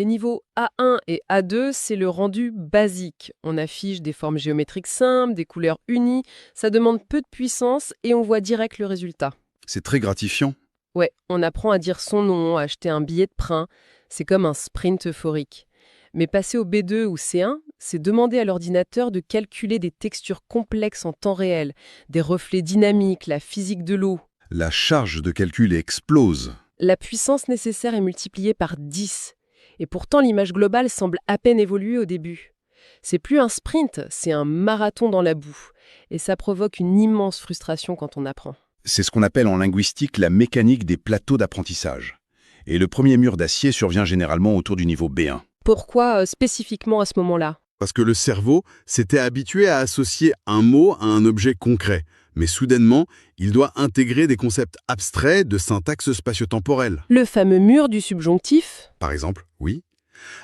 Les niveaux A1 et A2, c'est le rendu basique. On affiche des formes géométriques simples, des couleurs unies, ça demande peu de puissance et on voit direct le résultat. C'est très gratifiant. Ouais, on apprend à dire son nom, à acheter un billet de train. C'est comme un sprint euphorique. Mais passer au B2 ou C1, c'est demander à l'ordinateur de calculer des textures complexes en temps réel, des reflets dynamiques, la physique de l'eau. La charge de calcul explose. La puissance nécessaire est multipliée par 10. Et pourtant, l'image globale semble à peine évoluer au début. C'est plus un sprint, c'est un marathon dans la boue. Et ça provoque une immense frustration quand on apprend. C'est ce qu'on appelle en linguistique la mécanique des plateaux d'apprentissage. Et le premier mur d'acier survient généralement autour du niveau B1. Pourquoi spécifiquement à ce moment-là ? Parce que le cerveau s'était habitué à associer un mot à un objet concret. Mais soudainement, il doit intégrer des concepts abstraits de syntaxe spatio-temporelle. Le fameux mur du subjonctif ? Par exemple, oui.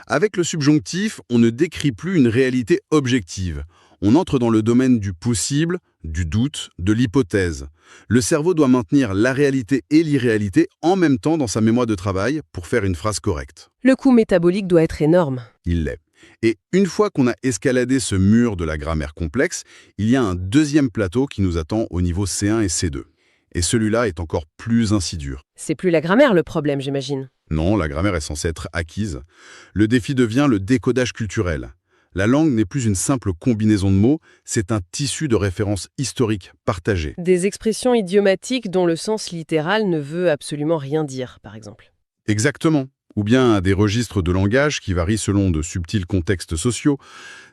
Avec le subjonctif, on ne décrit plus une réalité objective. On entre dans le domaine du possible, du doute, de l'hypothèse. Le cerveau doit maintenir la réalité et l'irréalité en même temps dans sa mémoire de travail pour faire une phrase correcte. Le coût métabolique doit être énorme. Il l'est. Et une fois qu'on a escaladé ce mur de la grammaire complexe, il y a un deuxième plateau qui nous attend au niveau C1 et C2. Et celui-là est encore plus insidieux. C'est plus la grammaire le problème, j'imagine. Non, la grammaire est censée être acquise. Le défi devient le décodage culturel. La langue n'est plus une simple combinaison de mots, c'est un tissu de références historiques partagées. Des expressions idiomatiques dont le sens littéral ne veut absolument rien dire, par exemple. Exactement. Ou bien des registres de langage qui varient selon de subtils contextes sociaux.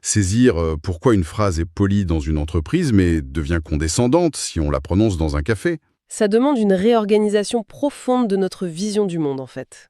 Saisir pourquoi une phrase est polie dans une entreprise mais devient condescendante si on la prononce dans un café. Ça demande une réorganisation profonde de notre vision du monde, en fait.